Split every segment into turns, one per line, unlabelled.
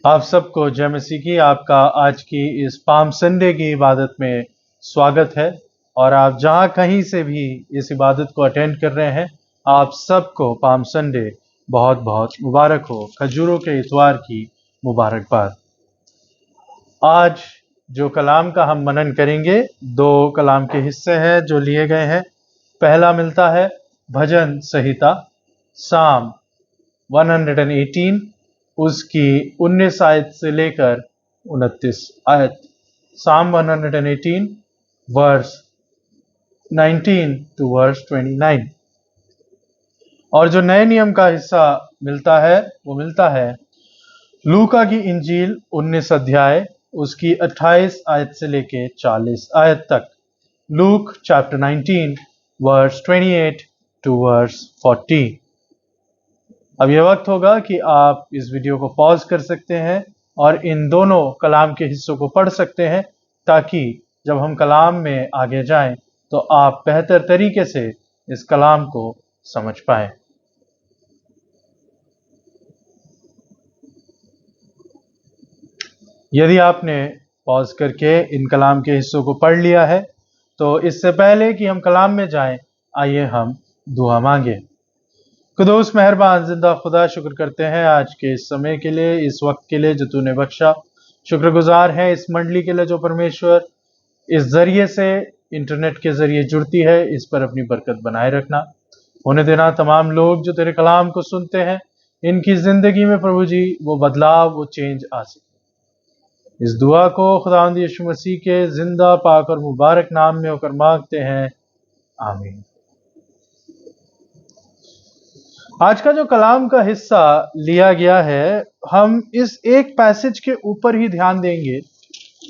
आप सबको जय मसीह की। आपका आज की इस पाम संडे की इबादत में स्वागत है। और आप जहां कहीं से भी इस इबादत को अटेंड कर रहे हैं, आप सबको पाम संडे बहुत बहुत मुबारक हो। खजूरों के इतवार की मुबारकबाद। आज जो कलाम का हम मनन करेंगे, दो कलाम के हिस्से हैं जो लिए गए हैं। पहला मिलता है भजन संहिता साम 118, उसकी 19 आयत से लेकर 29 आयत। साम 118 वर्स 19 टू वर्स 29। और जो नए नियम का हिस्सा मिलता है वो मिलता है लूका की इंजील 19 अध्याय, उसकी 28 आयत से लेकर 40 आयत तक। Luke chapter 19 verse 28 to verse 40। अब यह वक्त होगा कि आप इस वीडियो को पॉज कर सकते हैं और इन दोनों कलाम के हिस्सों को पढ़ सकते हैं, ताकि जब हम कलाम में आगे जाएं तो आप बेहतर तरीके से इस कलाम को समझ पाएं। यदि आपने पॉज करके इन कलाम के हिस्सों को पढ़ लिया है, तो इससे पहले कि हम कलाम में जाएं, आइए हम दुआ मांगे। खुदोस मेहरबान जिंदा खुदा, शुक्र करते हैं आज के इस समय के लिए, इस वक्त के लिए जो तूने बख्शा। शुक्रगुजार है इस मंडली के लिए जो परमेश्वर इस जरिए से, इंटरनेट के जरिए जुड़ती है। इस पर अपनी बरकत बनाए रखना, होने देना तमाम लोग जो तेरे कलाम को सुनते हैं, इनकी जिंदगी में प्रभु जी वो बदलाव, वो चेंज आ सके। इस दुआ को खुदावंद यीशु मसीह के जिंदा पाक और मुबारक नाम में होकर मांगते हैं, आमीन। आज का जो कलाम का हिस्सा लिया गया है, हम इस एक पैसेज के ऊपर ही ध्यान देंगे,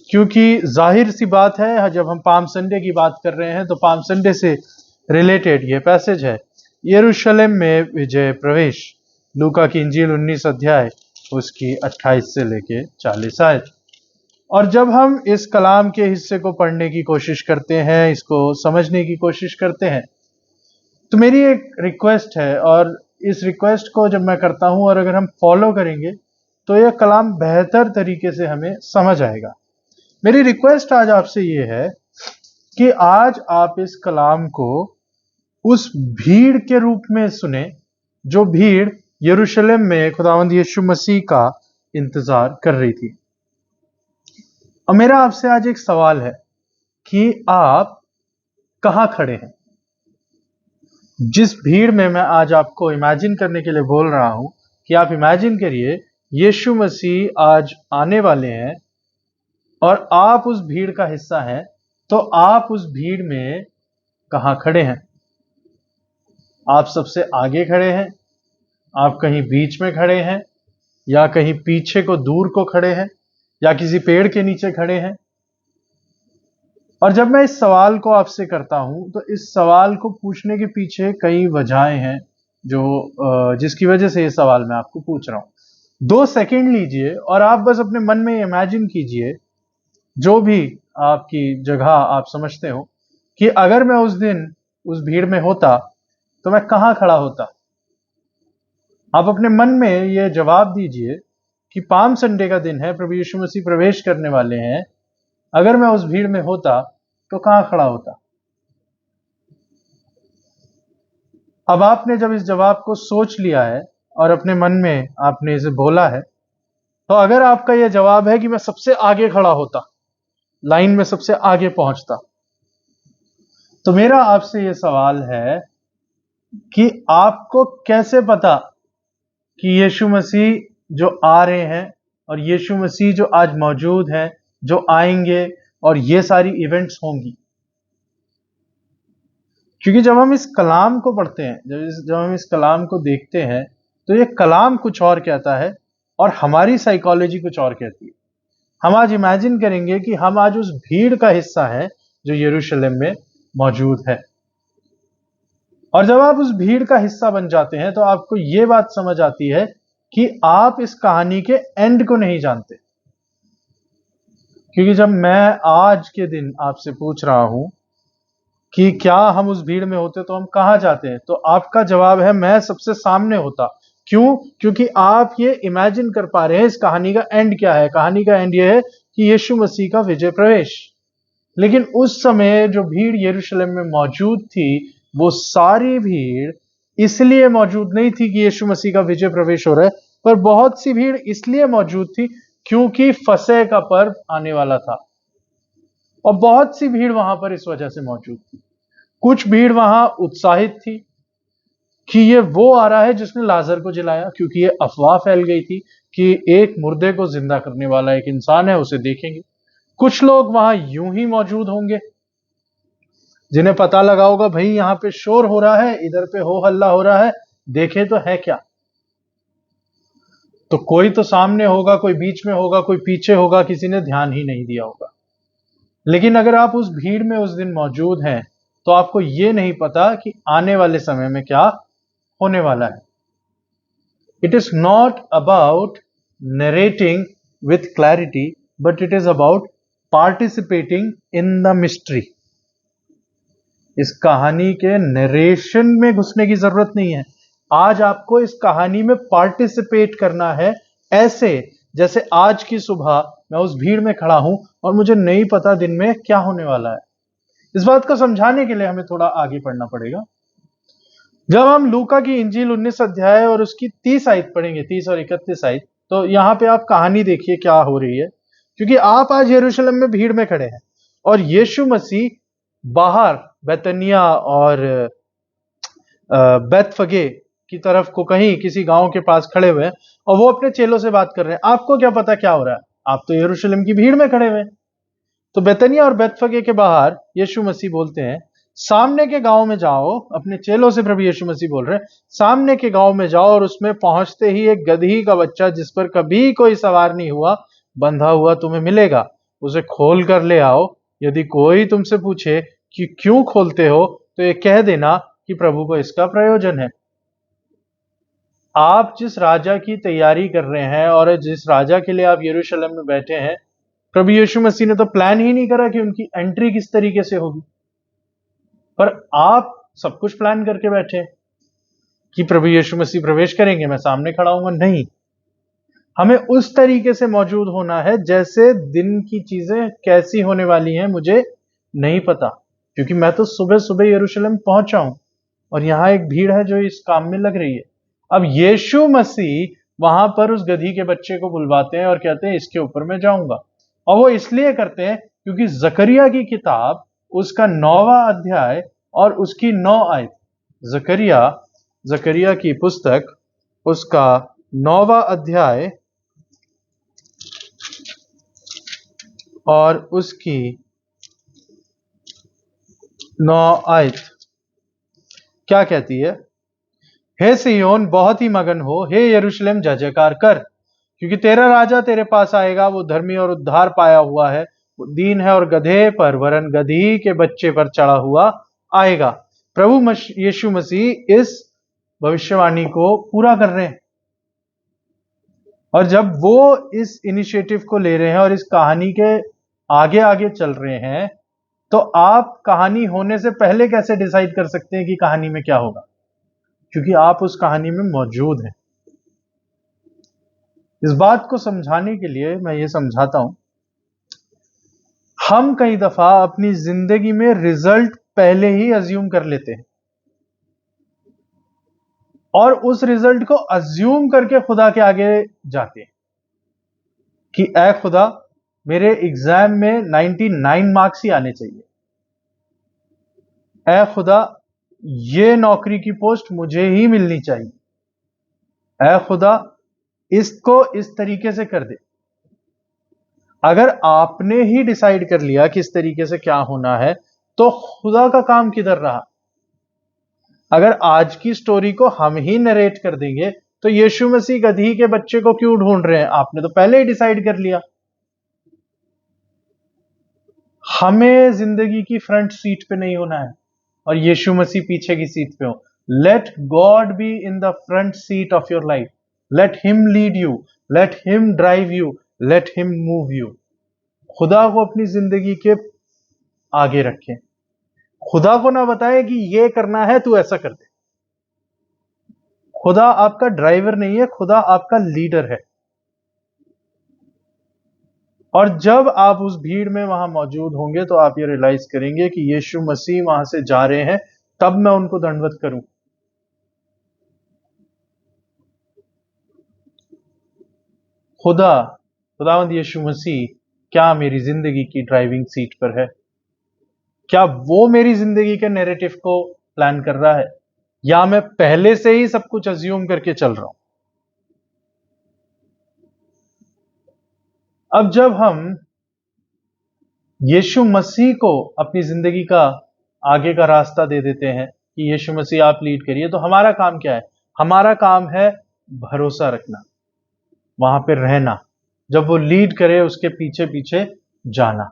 क्योंकि जाहिर सी बात है जब हम पाम संडे की बात कर रहे हैं तो पाम संडे से रिलेटेड ये पैसेज है। यरूशलेम में विजय प्रवेश, लूका की इंजील 19 अध्याय, उसकी 28 से लेके 40 आयत। और जब हम इस कलाम के हिस्से को पढ़ने की कोशिश करते हैं, इसको समझने की कोशिश करते हैं, तो मेरी एक रिक्वेस्ट है, और इस रिक्वेस्ट को जब मैं करता हूं और अगर हम फॉलो करेंगे तो यह कलाम बेहतर तरीके से हमें समझ आएगा। मेरी रिक्वेस्ट आज आपसे ये है कि आज आप इस कलाम को उस भीड़ के रूप में सुने जो भीड़ यरूशलेम में खुदावंद यीशु मसीह का इंतजार कर रही थी। और मेरा आपसे आज एक सवाल है कि आप कहां खड़े हैं? जिस भीड़ में मैं आज आपको इमेजिन करने के लिए बोल रहा हूं कि आप इमेजिन करिए यीशु मसीह आज आने वाले हैं और आप उस भीड़ का हिस्सा हैं, तो आप उस भीड़ में कहां खड़े हैं? आप सबसे आगे खड़े हैं, आप कहीं बीच में खड़े हैं, या कहीं पीछे को दूर को खड़े हैं, या किसी पेड़ के नीचे खड़े हैं? और जब मैं इस सवाल को आपसे करता हूं तो इस सवाल को पूछने के पीछे कई वजहें हैं जो जिसकी वजह से ये सवाल मैं आपको पूछ रहा हूं। 2 सेकंड लीजिए और आप बस अपने मन में इमेजिन कीजिए, जो भी आपकी जगह आप समझते हो, कि अगर मैं उस दिन उस भीड़ में होता तो मैं कहां खड़ा होता। आप अपने मन में ये जवाब दीजिए कि पाम संडे का दिन है, प्रभु यीशु मसीह प्रवेश करने वाले हैं, अगर मैं उस भीड़ में होता तो कहां खड़ा होता। अब आपने जब इस जवाब को सोच लिया है और अपने मन में आपने इसे बोला है, तो अगर आपका यह जवाब है कि मैं सबसे आगे खड़ा होता, लाइन में सबसे आगे पहुंचता, तो मेरा आपसे यह सवाल है कि आपको कैसे पता कि यीशु मसीह जो आ रहे हैं और यीशु मसीह जो आज मौजूद हैं, जो आएंगे और ये सारी इवेंट्स होंगी। क्योंकि जब हम इस कलाम को पढ़ते हैं, जब हम इस कलाम को देखते हैं, तो ये कलाम कुछ और कहता है और हमारी साइकोलॉजी कुछ और कहती है। हम आज इमेजिन करेंगे कि हम आज उस भीड़ का हिस्सा हैं जो यरूशलेम में मौजूद है। और जब आप उस भीड़ का हिस्सा बन जाते हैं तो आपको ये बात समझ आती है कि आप इस कहानी के एंड को नहीं जानते। क्योंकि जब मैं आज के दिन आपसे पूछ रहा हूं कि क्या हम उस भीड़ में होते तो हम कहां जाते हैं, तो आपका जवाब है मैं सबसे सामने होता, क्यों? क्योंकि आप ये इमेजिन कर पा रहे हैं इस कहानी का एंड क्या है। कहानी का एंड ये है कि यीशु मसीह का विजय प्रवेश। लेकिन उस समय जो भीड़ यरूशलेम में मौजूद थी, वो सारी भीड़ इसलिए मौजूद नहीं थी कि यीशु मसीह का विजय प्रवेश हो रहा है, पर बहुत सी भीड़ इसलिए मौजूद थी क्योंकि फसह का पर्व आने वाला था। और बहुत सी भीड़ वहां पर इस वजह से मौजूद थी। कुछ भीड़ वहां उत्साहित थी कि ये वो आ रहा है जिसने लाजर को जिलाया, क्योंकि ये अफवाह फैल गई थी कि एक मुर्दे को जिंदा करने वाला एक इंसान है, उसे देखेंगे। कुछ लोग वहां यूं ही मौजूद होंगे जिन्हें पता लगा होगा भाई यहां पे शोर हो रहा है, इधर पे हो हल्ला हो रहा है, देखे तो है क्या। तो कोई तो सामने होगा, कोई बीच में होगा, कोई पीछे होगा, किसी ने ध्यान ही नहीं दिया होगा। लेकिन अगर आप उस भीड़ में उस दिन मौजूद हैं तो आपको यह नहीं पता कि आने वाले समय में क्या होने वाला है। It is not about narrating with clarity, but it is about participating in the mystery. इस कहानी के नरेशन में घुसने की जरूरत नहीं है। आज आपको इस कहानी में पार्टिसिपेट करना है, ऐसे जैसे आज की सुबह मैं उस भीड़ में खड़ा हूं और मुझे नहीं पता दिन में क्या होने वाला है। इस बात को समझाने के लिए हमें थोड़ा आगे पढ़ना पड़ेगा। जब हम लूका की इंजील 19 अध्याय और उसकी 30 आयत पढ़ेंगे, 30 और 31 आयत, तो यहां पे आप कहानी देखिए क्या हो रही है। क्योंकि आप आज यरूशलेम में भीड़ में खड़े हैं और यीशु मसीह बाहर बैतनिया और बैतफगे की तरफ को कहीं किसी गांव के पास खड़े हुए हैं और वो अपने चेलों से बात कर रहे हैं। आपको क्या पता क्या हो रहा है, आप तो यरूशलेम की भीड़ में खड़े हुए हैं। तो बैतनिया और बैतफगे के बाहर यीशु मसीह बोलते हैं, सामने के गांव में जाओ। अपने चेलों से प्रभु यीशु मसीह बोल रहे हैं, सामने के गांव में जाओ और उसमें पहुंचते ही एक गदही का बच्चा जिस पर कभी कोई सवार नहीं हुआ, बंधा हुआ तुम्हें मिलेगा, उसे खोल कर ले आओ। यदि कोई तुमसे पूछे कि क्यों खोलते हो, तो ये कह देना कि प्रभु को इसका प्रयोजन है। आप जिस राजा की तैयारी कर रहे हैं और जिस राजा के लिए आप यरूशलेम में बैठे हैं, प्रभु यीशु मसीह ने तो प्लान ही नहीं करा कि उनकी एंट्री किस तरीके से होगी, पर आप सब कुछ प्लान करके बैठे हैं कि प्रभु यीशु मसीह प्रवेश करेंगे, मैं सामने खड़ा हूंगा। नहीं, हमें उस तरीके से मौजूद होना है जैसे दिन की चीजें कैसी होने वाली हैं मुझे नहीं पता, क्योंकि मैं तो सुबह सुबह यरूशलेम पहुंचा हूं और यहां एक भीड़ है जो इस काम में लग रही है। अब यीशु मसीह वहां पर उस गधी के बच्चे को बुलवाते हैं और कहते हैं इसके ऊपर मैं जाऊंगा। और वो इसलिए करते हैं क्योंकि जकरिया की किताब उसका 9वां अध्याय और उसकी 9 आयत, जकरिया की पुस्तक उसका 9वां अध्याय और उसकी 9 आयत क्या कहती है? हे सिय्योन बहुत ही मगन हो, हे यरूशलेम जय जयकार कर, क्योंकि तेरा राजा तेरे पास आएगा, वो धर्मी और उद्धार पाया हुआ है, वो दीन है और गधे पर वरन गधी के बच्चे पर चढ़ा हुआ आएगा। प्रभु यीशु मसीह इस भविष्यवाणी को पूरा कर रहे हैं। और जब वो इस इनिशिएटिव को ले रहे हैं और इस कहानी के आगे आगे चल रहे हैं, तो आप कहानी होने से पहले कैसे डिसाइड कर सकते हैं कि कहानी में क्या होगा? क्योंकि आप उस कहानी में मौजूद हैं। इस बात को समझाने के लिए मैं ये समझाता हूं, हम कई दफा अपनी जिंदगी में रिजल्ट पहले ही अज्यूम कर लेते हैं और उस रिजल्ट को अज्यूम करके खुदा के आगे जाते हैं कि ऐ खुदा मेरे एग्जाम में 99 मार्क्स ही आने चाहिए, ऐ खुदा ये नौकरी की पोस्ट मुझे ही मिलनी चाहिए, ऐ खुदा इसको इस तरीके से कर दे। अगर आपने ही डिसाइड कर लिया कि इस तरीके से क्या होना है, तो खुदा का काम किधर रहा? अगर आज की स्टोरी को हम ही नरेट कर देंगे तो यीशु मसीह गधी के बच्चे को क्यों ढूंढ रहे हैं? आपने तो पहले ही डिसाइड कर लिया। हमें जिंदगी की फ्रंट सीट पे नहीं होना है और यीशु मसीह पीछे की सीट पे हो। Let God be in the front seat of your life, let him lead you, let him drive you, let him move you. खुदा को अपनी जिंदगी के आगे रखें, खुदा को ना बताएं कि ये करना है तू ऐसा कर दे। खुदा आपका ड्राइवर नहीं है, खुदा आपका लीडर है। और जब आप उस भीड़ में वहां मौजूद होंगे तो आप ये रियलाइज करेंगे कि यीशु मसीह वहां से जा रहे हैं, तब मैं उनको दंडवत करूं। खुदावंद यीशु मसीह क्या मेरी जिंदगी की ड्राइविंग सीट पर है? क्या वो मेरी जिंदगी के नैरेटिव को प्लान कर रहा है, या मैं पहले से ही सब कुछ अज्यूम करके चल रहा हूं? अब जब हम यीशु मसीह को अपनी जिंदगी का आगे का रास्ता दे देते हैं कि यीशु मसीह आप लीड करिए, तो हमारा काम क्या है? हमारा काम है भरोसा रखना, वहां पे रहना, जब वो लीड करे उसके पीछे पीछे जाना,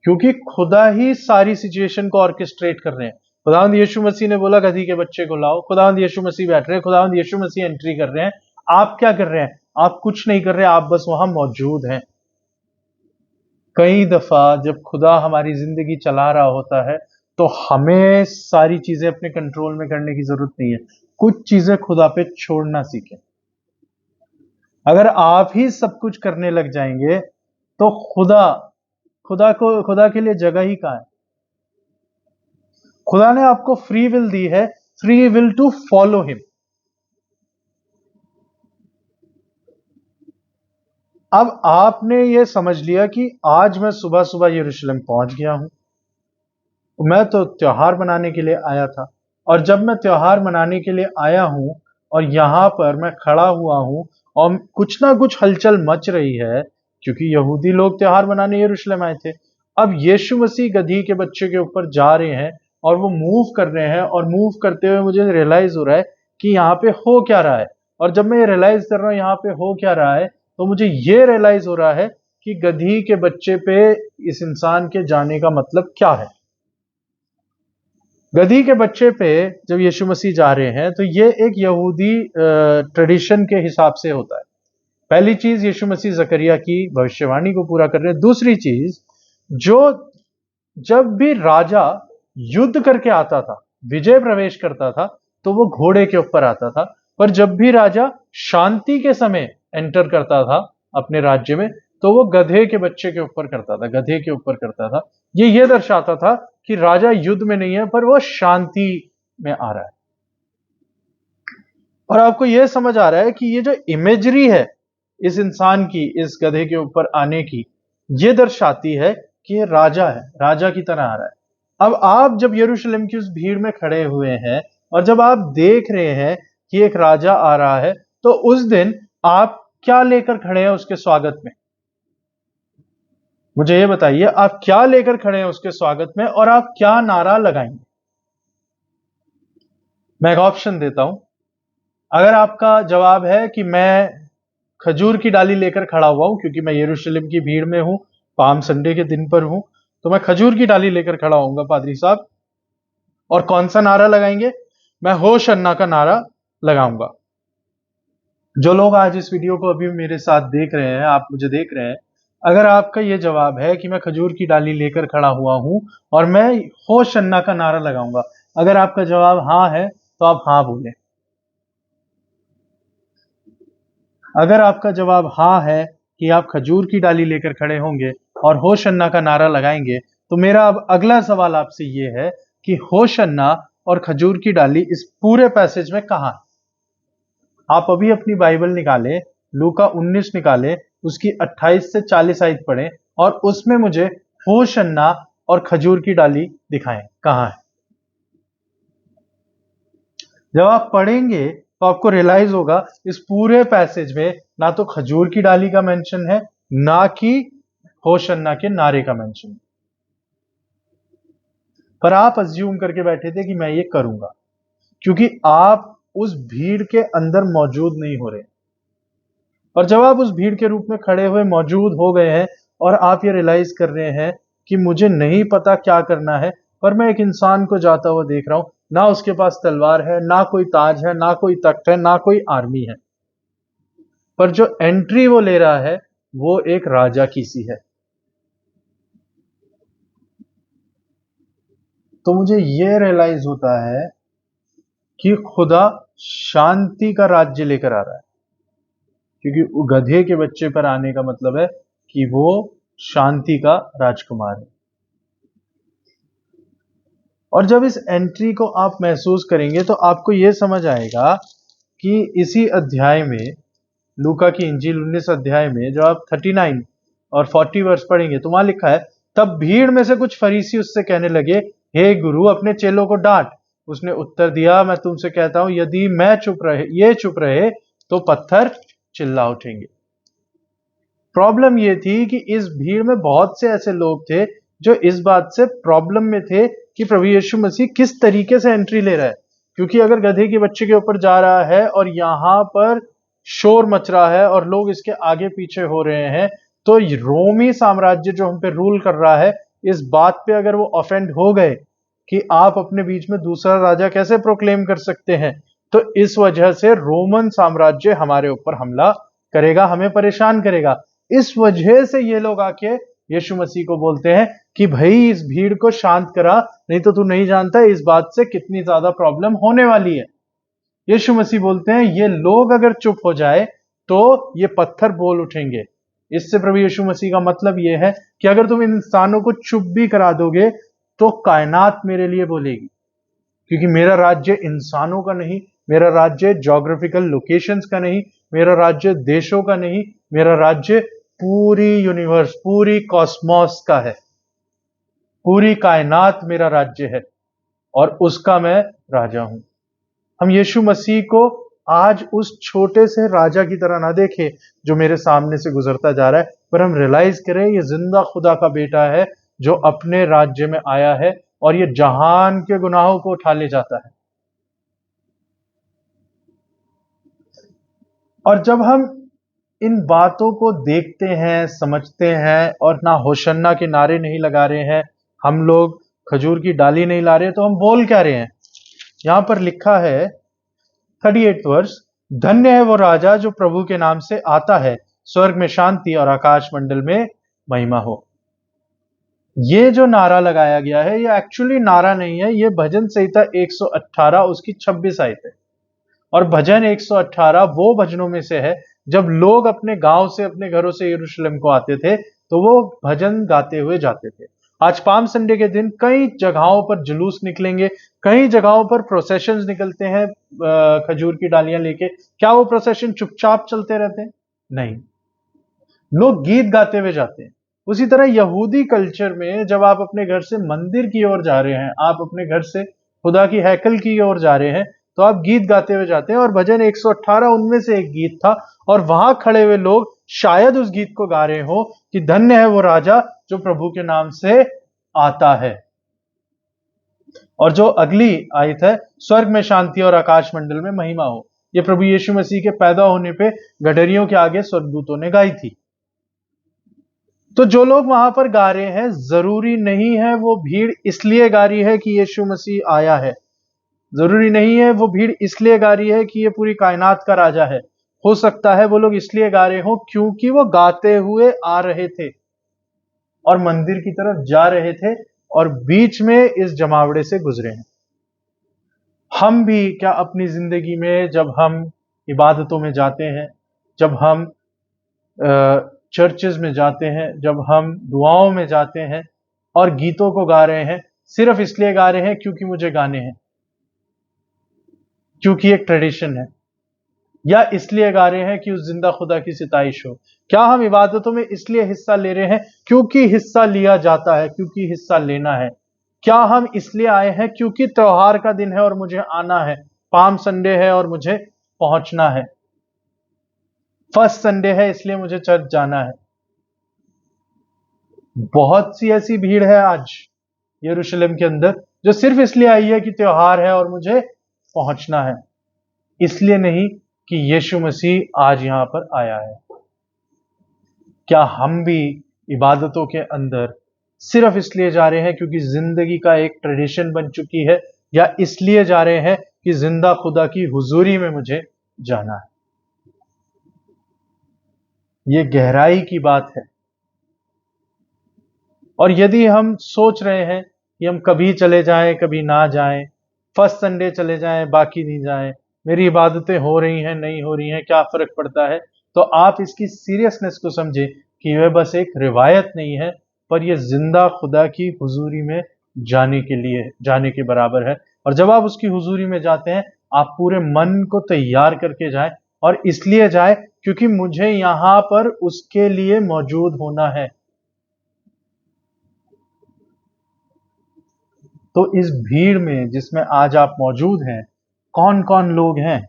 क्योंकि खुदा ही सारी सिचुएशन को ऑर्केस्ट्रेट कर रहे हैं। खुदावंद यीशु मसीह ने बोला गधी के बच्चे को लाओ, खुदावंद यीशु मसीह बैठ रहे हैं, खुदावंद यीशु मसीह एंट्री कर रहे हैं। आप क्या कर रहे हैं? आप कुछ नहीं कर रहे, आप बस वहां मौजूद हैं। कई दफा जब खुदा हमारी जिंदगी चला रहा होता है तो हमें सारी चीजें अपने कंट्रोल में करने की जरूरत नहीं है। कुछ चीजें खुदा पे छोड़ना सीखें। अगर आप ही सब कुछ करने लग जाएंगे तो खुदा के लिए जगह ही कहां है? खुदा ने आपको फ्री विल दी है, free will to follow him. अब आपने ये समझ लिया कि आज मैं सुबह सुबह यरूशलेम पहुंच गया हूं, मैं तो त्योहार मनाने के लिए आया था, और जब मैं त्योहार मनाने के लिए आया हूं और यहां पर मैं खड़ा हुआ हूं और कुछ ना कुछ हलचल मच रही है, क्योंकि यहूदी लोग त्योहार मनाने यरूशलेम आए थे। अब यीशु मसीह गधी के बच्चे के ऊपर जा रहे हैं और वो मूव कर रहे हैं, और मूव करते हुए मुझे रियलाइज हो रहा है कि यहाँ पे हो क्या रहा है। और जब मैं ये रियलाइज कर रहा हूँ यहाँ पे हो क्या रहा है, तो मुझे ये रियलाइज हो रहा है कि गधी के बच्चे पे इस इंसान के जाने का मतलब क्या है। गधी के बच्चे पे जब यीशु मसीह जा रहे हैं तो ये एक यहूदी ट्रेडिशन के हिसाब से होता है। पहली चीज, यीशु मसीह जकरिया की भविष्यवाणी को पूरा कर रहे हैं। दूसरी चीज, जो जब भी राजा युद्ध करके आता था, विजय प्रवेश करता था, तो वो घोड़े के ऊपर आता था। पर जब भी राजा शांति के समय एंटर करता था अपने राज्य में, तो वो गधे के बच्चे के ऊपर करता था, गधे के ऊपर करता था। ये दर्शाता था कि राजा युद्ध में नहीं है, पर वो शांति में आ रहा है। और आपको यह समझ आ रहा है कि ये जो इमेजरी है इस इंसान की, इस गधे के ऊपर आने की, ये दर्शाती है कि ये राजा है, राजा की तरह आ रहा है। अब आप जब यरूशलेम की उस भीड़ में खड़े हुए हैं और जब आप देख रहे हैं कि एक राजा आ रहा है, तो उस दिन आप क्या लेकर खड़े हैं उसके स्वागत में? मुझे ये बताइए, आप क्या लेकर खड़े हैं उसके स्वागत में, और आप क्या नारा लगाएंगे? मैं एक ऑप्शन देता हूं। अगर आपका जवाब है कि मैं खजूर की डाली लेकर खड़ा हुआ हूं क्योंकि मैं यरूशलेम की भीड़ में हूं, पाम संडे के दिन पर हूं, तो मैं खजूर की डाली लेकर खड़ा होऊंगा पादरी साहब। और कौन सा नारा लगाएंगे? मैं होश अन्ना का नारा लगाऊंगा। जो लोग आज इस वीडियो को अभी मेरे साथ देख रहे हैं, आप मुझे देख रहे हैं, अगर आपका यह जवाब है कि मैं खजूर की डाली लेकर खड़ा हुआ हूं और मैं होश अन्ना का नारा लगाऊंगा, अगर आपका जवाब हां है तो आप हां बोलें। अगर आपका जवाब हाँ है कि आप खजूर की डाली लेकर खड़े होंगे और होश अन्ना का नारा लगाएंगे, तो मेरा अब अगला सवाल आपसे ये है कि होश अन्ना और खजूर की डाली इस पूरे पैसेज में कहां है? आप अभी अपनी बाइबल निकालें, लूका 19 निकालें, उसकी 28 से 40 आयत पढ़ें और उसमें मुझे होश अन्ना और खजूर की डाली दिखाएं, कहां है? जब आप पढ़ेंगे तो आपको रियलाइज होगा इस पूरे पैसेज में ना तो खजूर की डाली का मेंशन है, ना कि होश अन्ना के नारे का मेंशन। पर आप अज्यूम करके बैठे थे कि मैं ये करूंगा, क्योंकि आप उस भीड़ के अंदर मौजूद नहीं हो रहे। और जब आप उस भीड़ के रूप में खड़े हुए मौजूद हो गए हैं और आप ये रियलाइज कर रहे हैं कि मुझे नहीं पता क्या करना है, पर मैं एक इंसान को जाता हुआ देख रहा हूं, ना उसके पास तलवार है, ना कोई ताज है, ना कोई तख्त है, ना कोई आर्मी है, पर जो एंट्री वो ले रहा है वो एक राजा की सी है। तो मुझे ये रियलाइज होता है कि खुदा शांति का राज्य लेकर आ रहा है, क्योंकि वो गधे के बच्चे पर आने का मतलब है कि वो शांति का राजकुमार है। और जब इस एंट्री को आप महसूस करेंगे तो आपको यह समझ आएगा कि इसी अध्याय में, लूका की इंजील 19 अध्याय में, जो आप 39 और 40 वर्ष पढ़ेंगे तो वहां लिखा है, तब भीड़ में से कुछ फरीसी उससे कहने लगे, हे गुरु, अपने चेलों को डांट। उसने उत्तर दिया, मैं तुमसे कहता हूं, यदि ये चुप रहे तो पत्थर चिल्ला उठेंगे। प्रॉब्लम ये थी कि इस भीड़ में बहुत से ऐसे लोग थे जो इस बात से प्रॉब्लम में थे कि प्रभु यीशु मसीह किस तरीके से एंट्री ले रहा है। क्योंकि अगर गधे के बच्चे के ऊपर जा रहा है और यहां पर शोर मच रहा है और लोग इसके आगे पीछे हो रहे हैं, तो रोमी साम्राज्य जो हम पे रूल कर रहा है, इस बात पे अगर वो ऑफेंड हो गए कि आप अपने बीच में दूसरा राजा कैसे प्रोक्लेम कर सकते हैं, तो इस वजह से रोमन साम्राज्य हमारे ऊपर हमला करेगा, हमें परेशान करेगा। इस वजह से ये लोग आके यीशु मसीह को बोलते हैं कि भाई इस भीड़ को शांत करा, नहीं तो तू नहीं जानता इस बात से कितनी ज्यादा प्रॉब्लम होने वाली है। यीशु मसीह बोलते हैं ये लोग अगर चुप हो जाए तो ये पत्थर बोल उठेंगे। इससे प्रभु यीशु मसीह का मतलब यह है कि अगर तुम इंसानों को चुप भी करा दोगे तो कायनात मेरे लिए बोलेगी, क्योंकि मेरा राज्य इंसानों का नहीं, मेरा राज्य ज्योग्राफिकल लोकेशंस का नहीं, मेरा राज्य देशों का नहीं, मेरा राज्य पूरी यूनिवर्स, पूरी कॉस्मोस का है। पूरी कायनात मेरा राज्य है और उसका मैं राजा हूं। हम यीशु मसीह को आज उस छोटे से राजा की तरह ना देखें जो मेरे सामने से गुजरता जा रहा है, पर हम रियलाइज करें ये जिंदा खुदा का बेटा है जो अपने राज्य में आया है और ये जहान के गुनाहों को उठा ले जाता है। और जब हम इन बातों को देखते हैं, समझते हैं और ना होशन्ना के नारे नहीं लगा रहे हैं, हम लोग खजूर की डाली नहीं ला रहे, तो हम बोल क्या रहे हैं? यहां पर लिखा है 38 वर्ष, धन्य है वो राजा जो प्रभु के नाम से आता है, स्वर्ग में शांति और आकाश मंडल में महिमा हो। ये जो नारा लगाया गया है ये एक्चुअली नारा नहीं है, ये भजन संहिता 118 उसकी 26 आयत है। और भजन 118 वो भजनों में से है जब लोग अपने गांव से, अपने घरों से यरूशलेम को आते थे तो वो भजन गाते हुए जाते थे। आज पाम संडे के दिन कई जगहों पर जुलूस निकलेंगे, कई जगहों पर प्रोसेशंस निकलते हैं खजूर की डालियां लेके। क्या वो प्रोसेशन चुपचाप चलते रहते हैं? नहीं, लोग गीत गाते हुए जाते हैं। उसी तरह यहूदी कल्चर में जब आप अपने घर से मंदिर की ओर जा रहे हैं, आप अपने घर से खुदा की हैकल की ओर जा रहे हैं, तो आप गीत गाते हुए जाते हैं। और भजन 118 उनमें से एक गीत था और वहां खड़े हुए लोग शायद उस गीत को गा रहे हो कि धन्य है वो राजा जो प्रभु के नाम से आता है। और जो अगली आयत है, स्वर्ग में शांति और आकाश मंडल में महिमा हो, यह प्रभु यीशु मसीह के पैदा होने पे गडरियों के आगे स्वर्गदूतों ने गाई थी। तो जो लोग वहां पर गा रहे हैं, जरूरी नहीं है वो भीड़ इसलिए गा रही है कि यीशु मसीह आया है, जरूरी नहीं है वो भीड़ इसलिए गा रही है कि ये पूरी कायनात का राजा है। हो सकता है वो लोग इसलिए गा रहे हो क्योंकि वो गाते हुए आ रहे थे और मंदिर की तरफ जा रहे थे और बीच में इस जमावड़े से गुजरे हैं। हम भी क्या अपनी जिंदगी में जब हम इबादतों में जाते हैं, जब हम चर्चेज में जाते हैं, जब हम दुआओं में जाते हैं और गीतों को गा रहे हैं, सिर्फ इसलिए गा रहे हैं क्योंकि मुझे गाने हैं, क्योंकि एक ट्रेडिशन है, या इसलिए गा रहे हैं कि उस जिंदा खुदा की सिताइश हो? क्या हम इबादतों में इसलिए हिस्सा ले रहे हैं क्योंकि हिस्सा लिया जाता है, क्योंकि हिस्सा लेना है? क्या हम इसलिए आए हैं क्योंकि त्योहार का दिन है और मुझे आना है, पाम संडे है और मुझे पहुंचना है, फर्स्ट संडे है इसलिए मुझे चर्च जाना है? बहुत सी ऐसी भीड़ है आज यरूशलेम के अंदर जो सिर्फ इसलिए आई है कि त्योहार है और मुझे पहुंचना है, इसलिए नहीं कि यीशु मसीह आज यहां पर आया है। क्या हम भी इबादतों के अंदर सिर्फ इसलिए जा रहे हैं क्योंकि जिंदगी का एक ट्रेडिशन बन चुकी है, या इसलिए जा रहे हैं कि जिंदा खुदा की हुजूरी में मुझे जाना है? यह गहराई की बात है। और यदि हम सोच रहे हैं कि हम कभी चले जाएं कभी ना जाएं, फर्स्ट संडे चले जाएं बाकी नहीं जाएं, मेरी इबादतें हो रही हैं नहीं हो रही हैं, क्या फर्क पड़ता है। तो आप इसकी सीरियसनेस को समझे कि यह बस एक रिवायत नहीं है, पर यह जिंदा खुदा की हुजूरी में जाने के लिए, जाने के बराबर है। और जब आप उसकी हुजूरी में जाते हैं, आप पूरे मन को तैयार करके जाएं, और इसलिए जाए क्योंकि मुझे यहां पर उसके लिए मौजूद होना है। तो इस भीड़ में जिसमें आज आप मौजूद हैं, कौन कौन लोग हैं?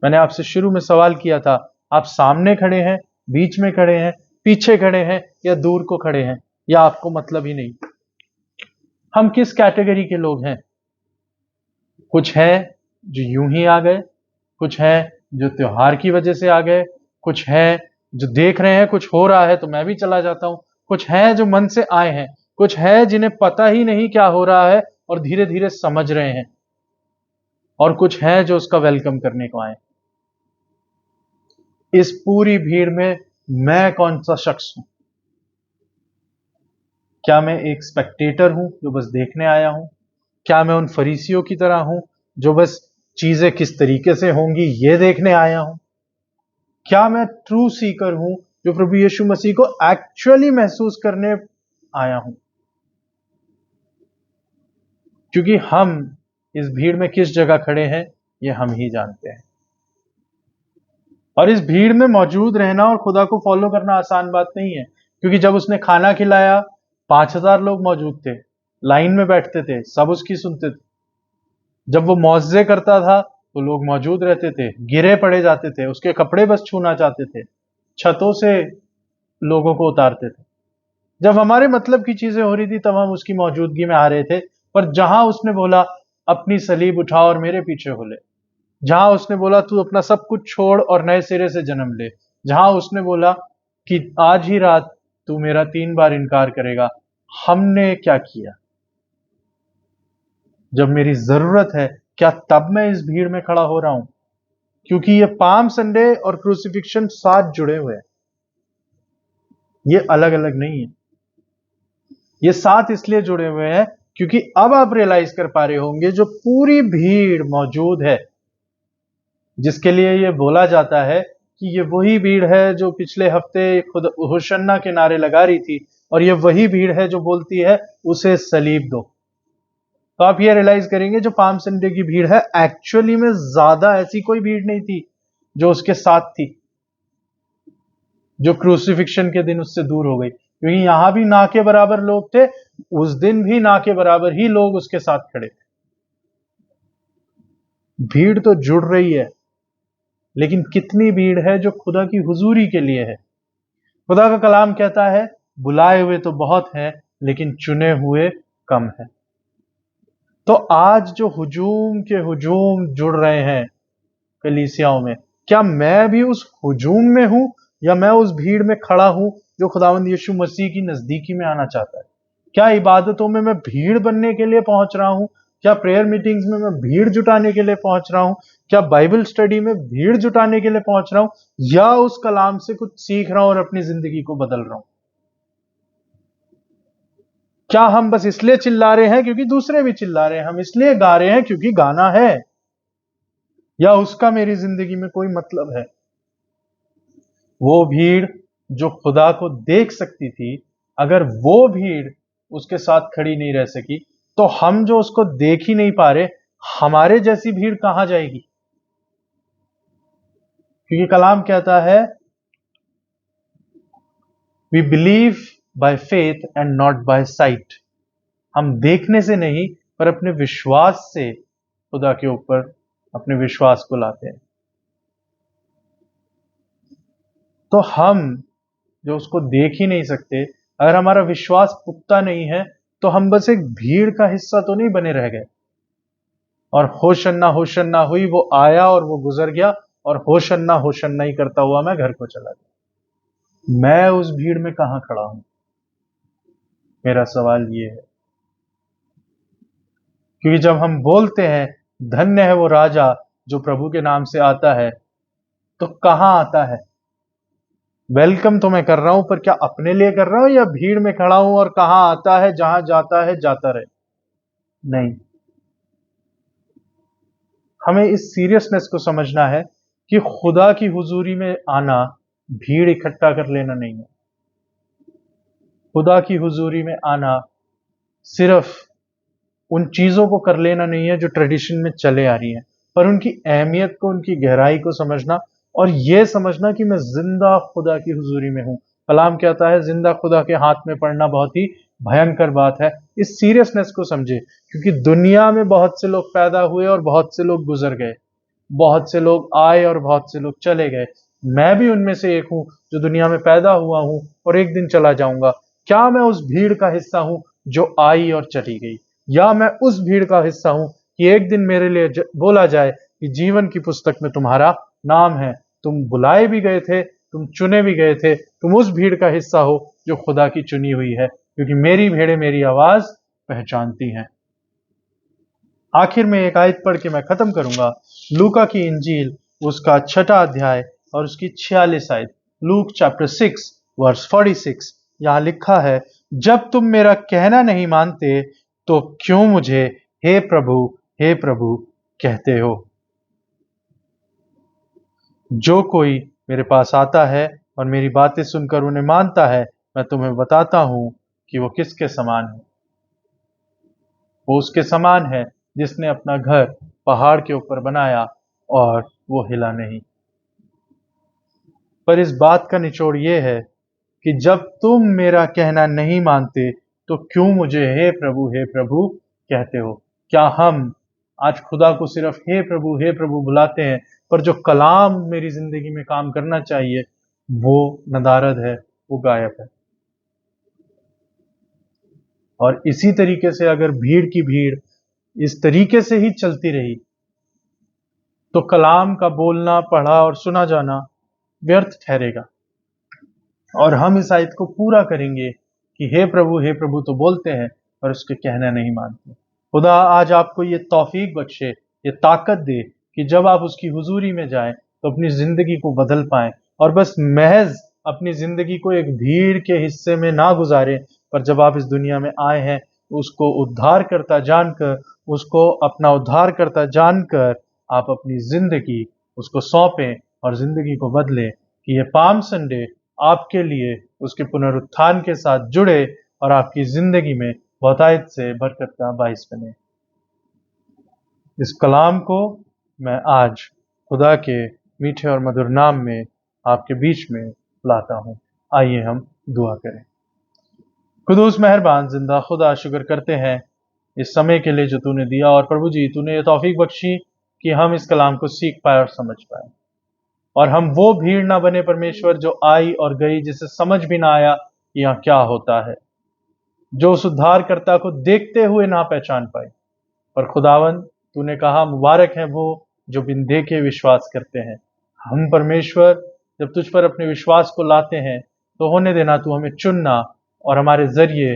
मैंने आपसे शुरू में सवाल किया था, आप सामने खड़े हैं, बीच में खड़े हैं, पीछे खड़े हैं, या दूर को खड़े हैं, या आपको मतलब ही नहीं? हम किस कैटेगरी के लोग हैं? कुछ है जो यूं ही आ गए, कुछ है जो त्योहार की वजह से आ गए, कुछ है जो देख रहे हैं कुछ हो रहा है तो मैं भी चला जाता हूं, कुछ है जो मन से आए हैं, कुछ है जिन्हें पता ही नहीं क्या हो रहा है और धीरे धीरे समझ रहे हैं, और कुछ है जो उसका वेलकम करने को आए। इस पूरी भीड़ में मैं कौन सा शख्स हूं? क्या मैं एक स्पेक्टेटर हूं जो बस देखने आया हूं? क्या मैं उन फरीसियों की तरह हूं जो बस चीजें किस तरीके से होंगी ये देखने आया हूं? क्या मैं ट्रू सीकर हूं जो प्रभु यीशु मसीह को एक्चुअली महसूस करने आया हूं? क्योंकि हम इस भीड़ में किस जगह खड़े हैं ये हम ही जानते हैं। और इस भीड़ में मौजूद रहना और खुदा को फॉलो करना आसान बात नहीं है, क्योंकि जब उसने खाना खिलाया 5,000 लोग मौजूद थे, लाइन में बैठते थे, सब उसकी सुनते थे। जब वो मौजे करता था तो लोग मौजूद रहते थे, गिरे पड़े जाते थे, उसके कपड़े बस छूना चाहते थे, छतों से लोगों को उतारते थे। जब हमारे मतलब की चीजें हो रही थी तब हम उसकी मौजूदगी में आ रहे थे। पर जहां उसने बोला अपनी सलीब उठा और मेरे पीछे हो ले, जहां उसने बोला तू अपना सब कुछ छोड़ और नए सिरे से जन्म ले, जहां उसने बोला कि आज ही रात तू मेरा 3 बार इनकार करेगा, हमने क्या किया? जब मेरी जरूरत है, क्या तब मैं इस भीड़ में खड़ा हो रहा हूं? क्योंकि ये पाम संडे और क्रूसिफिक्शन साथ जुड़े हुए हैं, ये अलग अलग नहीं है। ये साथ इसलिए जुड़े हुए हैं क्योंकि अब आप रियलाइज कर पा रहे होंगे जो पूरी भीड़ मौजूद है, जिसके लिए ये बोला जाता है कि ये वही भीड़ है जो पिछले हफ्ते खुद होशन्ना के नारे लगा रही थी, और ये वही भीड़ है जो बोलती है उसे सलीब दो। तो आप ये रियलाइज करेंगे जो पाम संडे की भीड़ है, एक्चुअली में ज्यादा ऐसी कोई भीड़ नहीं थी जो उसके साथ थी, जो क्रूसिफिक्शन के दिन उससे दूर हो गई। क्योंकि यहां भी ना के बराबर लोग थे, उस दिन भी ना के बराबर ही लोग उसके साथ खड़े थे। भीड़ तो जुड़ रही है, लेकिन कितनी भीड़ है जो खुदा की हुजूरी के लिए है? खुदा का कलाम कहता है बुलाए हुए तो बहुत हैं, लेकिन चुने हुए कम हैं। तो आज जो हुजूम के हुजूम जुड़ रहे हैं कलीसियाओं में, क्या मैं भी उस हुजूम में हूं, या मैं उस भीड़ में खड़ा हूं जो खुदावंद यीशु मसीह की नजदीकी में आना चाहता है? क्या इबादतों में मैं भीड़ बनने के लिए पहुंच रहा हूं? क्या प्रेयर मीटिंग्स में मैं भीड़ जुटाने के लिए पहुंच रहा हूं? क्या बाइबल स्टडी में भीड़ जुटाने के लिए पहुंच रहा हूं, या उस कलाम से कुछ सीख रहा हूं और अपनी जिंदगी को बदल रहा हूं? क्या हम बस इसलिए चिल्ला रहे हैं क्योंकि दूसरे भी चिल्ला रहे हैं, हम इसलिए गा रहे हैं क्योंकि गाना है, या उसका मेरी जिंदगी में कोई मतलब है? वो भीड़ जो खुदा को देख सकती थी, अगर वो भीड़ उसके साथ खड़ी नहीं रह सकी, तो हम जो उसको देख ही नहीं पा रहे, हमारे जैसी भीड़ कहां जाएगी? क्योंकि कलाम कहता है we believe by faith and not by sight. हम देखने से नहीं, पर अपने विश्वास से खुदा के ऊपर अपने विश्वास को लाते हैं। तो हम जो उसको देख ही नहीं सकते, अगर हमारा विश्वास पुख्ता नहीं है, तो हम बस एक भीड़ का हिस्सा तो नहीं बने रह गए। और होशन्ना होशन्ना हुई, वो आया और वो गुजर गया, और होशन्ना होशन्ना ही करता हुआ मैं घर को चला गया। मैं उस भीड़ में कहां खड़ा हूं? मेरा सवाल ये है। क्योंकि जब हम बोलते हैं धन्य है वो राजा जो प्रभु के नाम से आता है, तो कहां आता है? वेलकम तो मैं कर रहा हूं, पर क्या अपने लिए कर रहा हूं या भीड़ में खड़ा हूं और कहां आता है? जहां जाता है जाता रहे। नहीं, हमें इस सीरियसनेस को समझना है कि खुदा की हुजूरी में आना भीड़ इकट्ठा कर लेना नहीं है। खुदा की हुजूरी में आना सिर्फ उन चीजों को कर लेना नहीं है जो ट्रेडिशन में चले आ रही हैं, पर उनकी अहमियत को, उनकी गहराई को समझना और यह समझना कि मैं जिंदा खुदा की हुजूरी में हूं। कलाम कहता है जिंदा खुदा के हाथ में पड़ना बहुत ही भयंकर बात है। इस सीरियसनेस को समझे, क्योंकि दुनिया में बहुत से लोग पैदा हुए और बहुत से लोग गुजर गए, बहुत से लोग आए और बहुत से लोग चले गए। मैं भी उनमें से एक हूं जो दुनिया में पैदा हुआ हूं और एक दिन चला जाऊंगा। क्या मैं उस भीड़ का हिस्सा हूं जो आई और चली गई, या मैं उस भीड़ का हिस्सा हूं कि एक दिन मेरे लिए बोला जाए कि जीवन की पुस्तक में तुम्हारा नाम है, तुम बुलाए भी गए थे, तुम चुने भी गए थे, तुम उस भीड़ का हिस्सा हो जो खुदा की चुनी हुई है, क्योंकि मेरी भेड़ें मेरी आवाज पहचानती हैं। आखिर में एक आयत पढ़ के मैं खत्म करूंगा। लूका की इंजील उसका 6 अध्याय और उसकी 46 आयत। लूक चैप्टर 6 वर्स 46 यहां लिखा है, जब तुम मेरा कहना नहीं मानते तो क्यों मुझे हे प्रभु कहते हो। जो कोई मेरे पास आता है और मेरी बातें सुनकर उन्हें मानता है, मैं तुम्हें बताता हूं कि वो किसके समान है। वो उसके समान है जिसने अपना घर पहाड़ के ऊपर बनाया और वो हिला नहीं। पर इस बात का निचोड़ ये है कि जब तुम मेरा कहना नहीं मानते तो क्यों मुझे हे प्रभु कहते हो। क्या हम आज खुदा को सिर्फ हे प्रभु बुलाते हैं, पर जो कलाम मेरी जिंदगी में काम करना चाहिए वो नदारद है, वो गायब है। और इसी तरीके से अगर भीड़ की भीड़ इस तरीके से ही चलती रही तो कलाम का बोलना, पढ़ा और सुना जाना व्यर्थ ठहरेगा और हम इस आयत को पूरा करेंगे कि हे प्रभु तो बोलते हैं पर उसके कहना नहीं मानते। खुदा आज आपको ये तौफीक बख्शे, ये ताकत दे कि जब आप उसकी हुजूरी में जाएं तो अपनी जिंदगी को बदल पाएं और बस महज अपनी जिंदगी को एक भीड़ के हिस्से में ना गुजारें, पर जब आप इस दुनिया में आए हैं उसको उद्धारकर्ता जानकर, उसको अपना उद्धारकर्ता जानकर आप अपनी जिंदगी उसको सौंपें और जिंदगी को बदलें, कि ये पाम संडे आपके लिए उसके पुनरुत्थान के साथ जुड़े और आपकी जिंदगी में बहुतायत से बरकत का बाइस बने। इस कलाम को मैं आज खुदा के मीठे और मधुर नाम में आपके बीच में लाता हूँ। आइए हम दुआ करें। खुदूस मेहरबान जिंदा खुदा, शुक्र करते हैं इस समय के लिए जो तूने दिया, और प्रभु जी तूने ये तौफीक बख्शी कि हम इस कलाम को सीख पाए और समझ पाए, और हम वो भीड़ ना बने परमेश्वर जो आई और गई, जिसे समझ भी ना आया यहाँ क्या होता है, जो उस उद्धारकर्ता को देखते हुए ना पहचान पाए। पर खुदावन तूने कहा मुबारक हैं वो जो बिन देखे विश्वास करते हैं। हम परमेश्वर जब तुझ पर अपने विश्वास को लाते हैं तो होने देना तू हमें चुनना और हमारे जरिए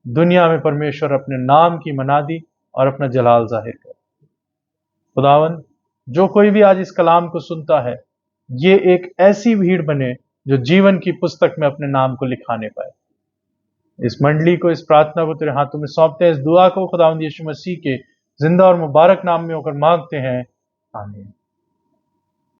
दुनिया में परमेश्वर अपने नाम की मनादी और अपना जलाल जाहिर कर। खुदावन जो कोई भी आज इस कलाम को सुनता है, ये एक ऐसी भीड़ बने जो जीवन की पुस्तक में अपने नाम को लिखाने पाए। इस मंडली को, इस प्रार्थना को तेरे हाथों में सौंपते हैं। इस दुआ को खुदावंद यीशु मसीह के जिंदा और मुबारक नाम में होकर मांगते हैं, आमीन।